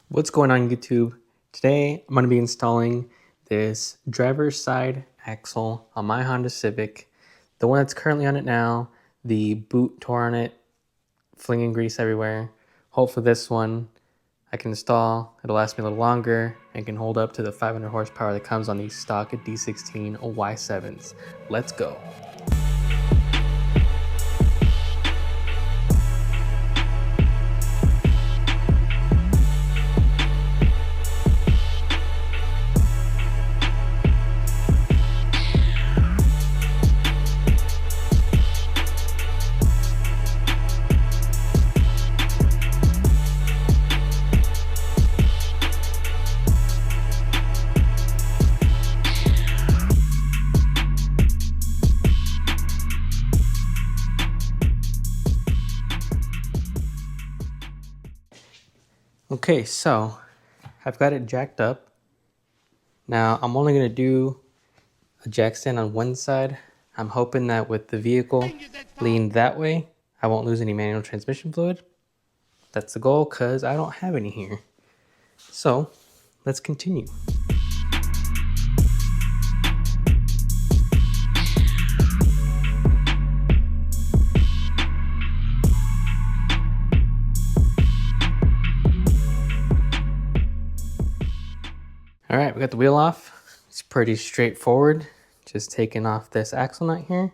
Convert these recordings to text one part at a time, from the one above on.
What's going on YouTube? Today I'm going to be installing this driver's side axle on my Honda Civic, the one that's currently on it now. The boot tore on it, flinging grease everywhere. Hopefully this one I can install, it'll last me a little longer and can hold up to the 500 horsepower that comes on these stock D16 Y7s. Let's go. Okay, so I've got it jacked up. Now I'm only going to do a jack stand on one side. I'm hoping that with the vehicle leaned that way, I won't lose any manual transmission fluid. That's the goal because I don't have any here. So let's continue. All right, we got the wheel off. It's pretty straightforward. Just taking off this axle nut here.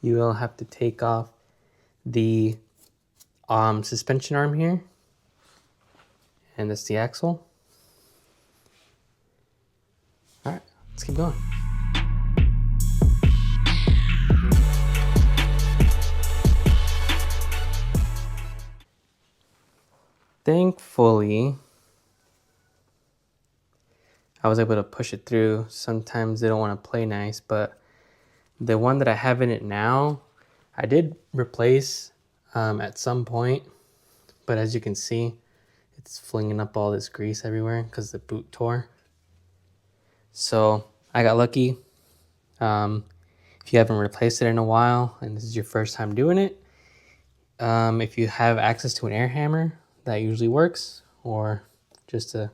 You will have to take off the suspension arm here. And that's the axle. All right, let's keep going. Thankfully, I was able to push it through. Sometimes they don't want to play nice, but the one that I have in it now, I did replace at some point, but as you can see, it's flinging up all this grease everywhere because the boot tore. So I got lucky. If you haven't replaced it in a while and this is your first time doing it, if you have access to an air hammer, that usually works, or just a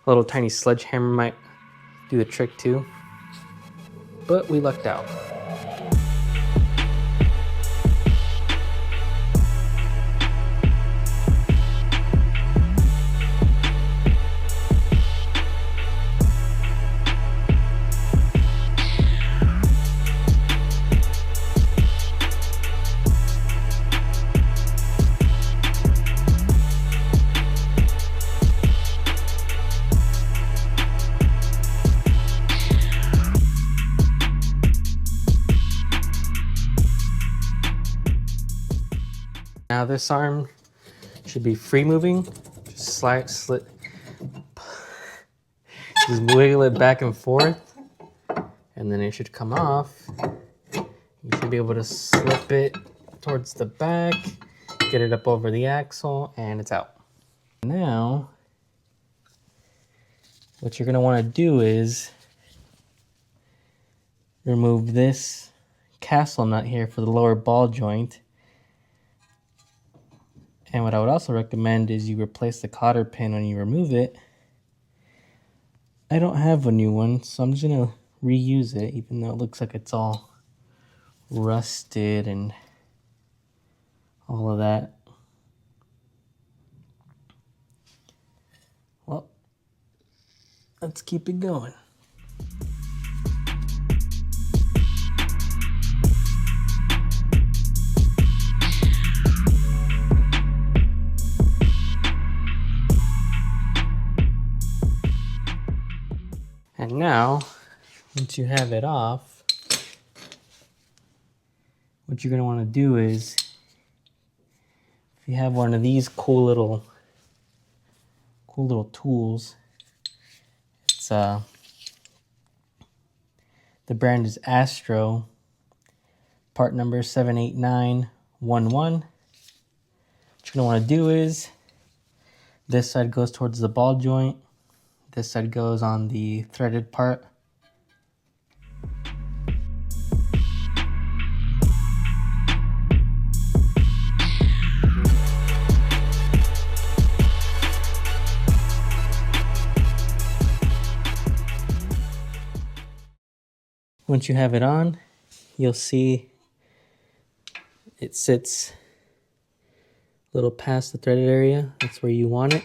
little tiny sledgehammer might do the trick too. But we lucked out. Now this arm should be free moving. Just just wiggle it back and forth, and then it should come off. You should be able to slip it towards the back, get it up over the axle, and it's out. Now, what you're gonna wanna do is remove this castle nut here for the lower ball joint. And what I would also recommend is you replace the cotter pin when you remove it. I don't have a new one, so I'm just going to reuse it, even though it looks like it's all rusted and all of that. Well, let's keep it going. And now, once you have it off, what you're going to want to do is, if you have one of these cool little tools, it's the brand is Astro, part number 78911. What you're going to want to do is, this side goes towards the ball joint. This side goes on the threaded part. Once you have it on, you'll see it sits a little past the threaded area. That's where you want it.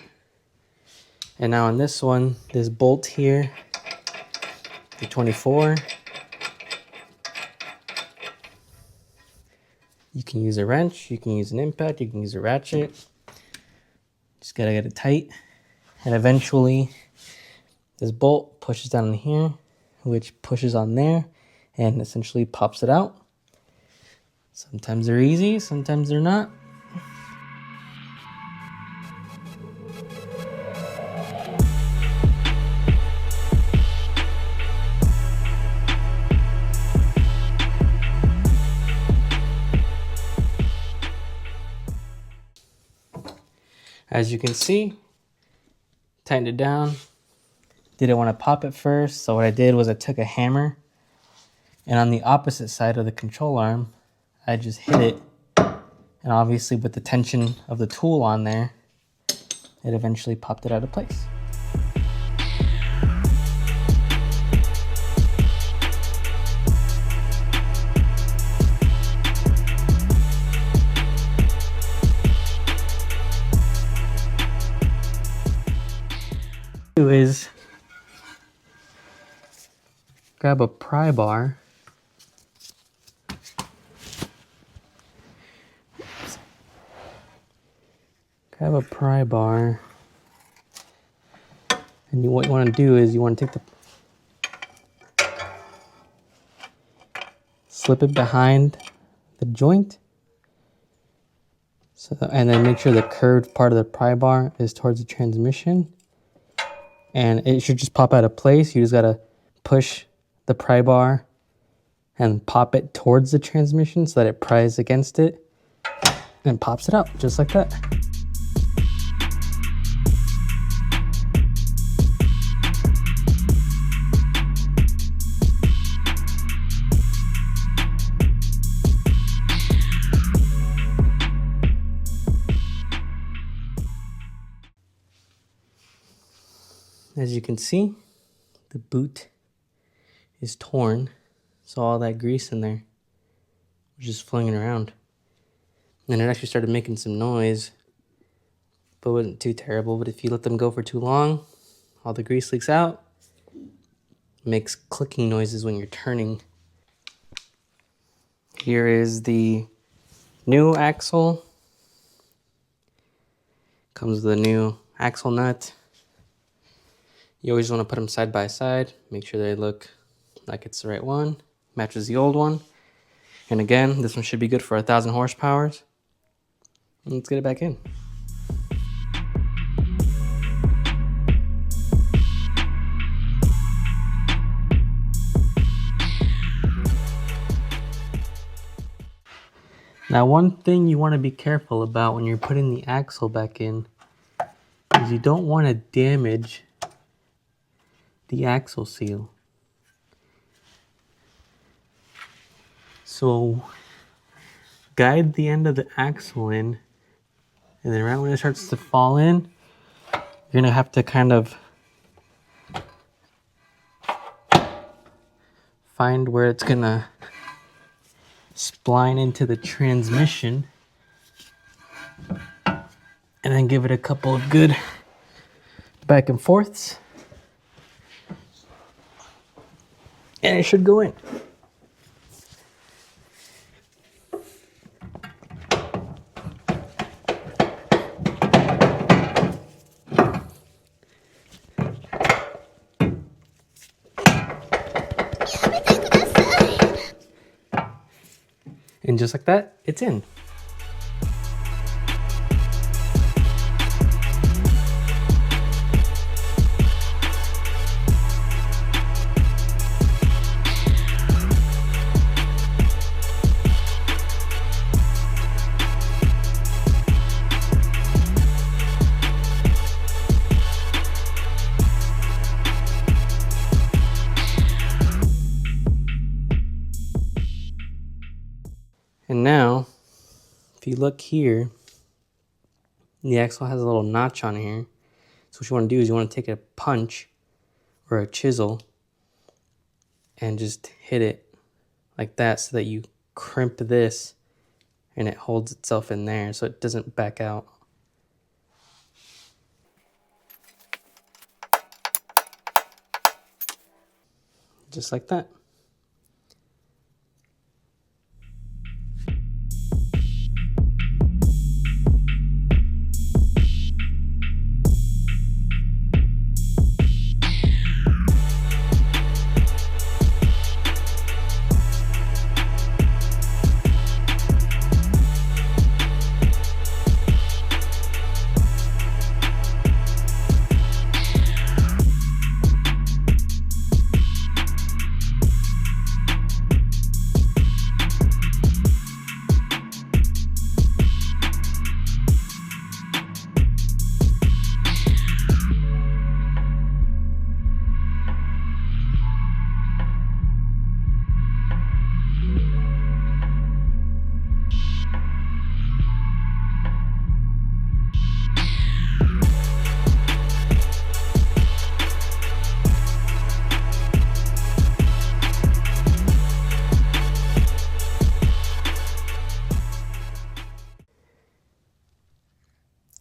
And now on this one, this bolt here, the 24, you can use a wrench, you can use an impact, you can use a ratchet. Just gotta get it tight. And eventually, this bolt pushes down in here, which pushes on there and essentially pops it out. Sometimes they're easy, sometimes they're not. As you can see, tightened it down. Didn't want to pop it first, so what I did was I took a hammer, and on the opposite side of the control arm, I just hit it, and obviously with the tension of the tool on there, it eventually popped it out of place. Is grab a pry bar. Grab a pry bar, and what you want to do is you want to take slip it behind the joint, and then make sure the curved part of the pry bar is towards the transmission. And it should just pop out of place. You just gotta push the pry bar and pop it towards the transmission so that it pries against it and pops it out just like that. As you can see, the boot is torn, so all that grease in there was just flinging around. And it actually started making some noise, but wasn't too terrible. But if you let them go for too long, all the grease leaks out, makes clicking noises when you're turning. Here is the new axle. Comes with a new axle nut. You always want to put them side by side, make sure they look like it's the right one, matches the old one. And again, this one should be good for 1,000 horsepower. Let's get it back in. Now, one thing you want to be careful about when you're putting the axle back in is you don't want to damage the axle seal. So guide the end of the axle in, and then right when it starts to fall in, you're gonna have to kind of find where it's gonna spline into the transmission, and then give it a couple of good back and forths. And it should go in. And just like that, it's in. And now, if you look here, the axle has a little notch on here. So what you want to do is you want to take a punch or a chisel and just hit it like that so that you crimp this and it holds itself in there so it doesn't back out. Just like that.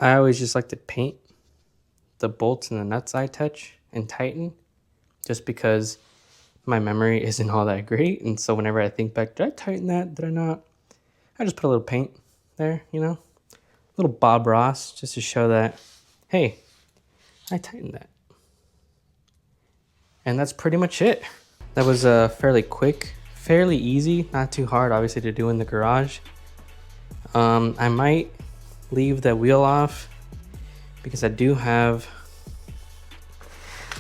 I always just like to paint the bolts and the nuts I touch and tighten, just because my memory isn't all that great. And so whenever I think back, did I tighten that? Did I not? I just put a little paint there, you know, a little Bob Ross, just to show that, hey, I tightened that. And that's pretty much it. That was fairly quick, fairly easy, not too hard, obviously, to do in the garage. I might leave the wheel off because I do have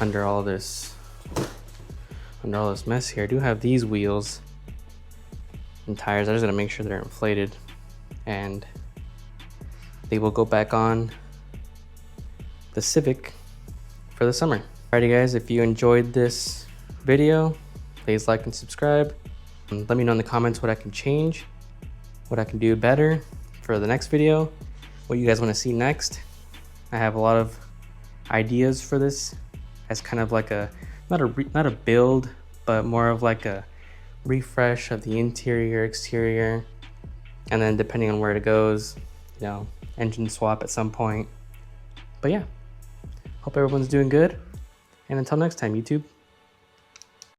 under all this mess here, I do have these wheels and tires. I just gotta make sure they're inflated and they will go back on the Civic for the summer. Alrighty guys, if you enjoyed this video, please like and subscribe. And let me know in the comments what I can change, what I can do better for the next video, what you guys want to see next. I have a lot of ideas for this as kind of like a, not a build, but more of like a refresh of the interior, exterior, and then depending on where it goes, you know, engine swap at some point. But yeah, hope everyone's doing good. And until next time, YouTube.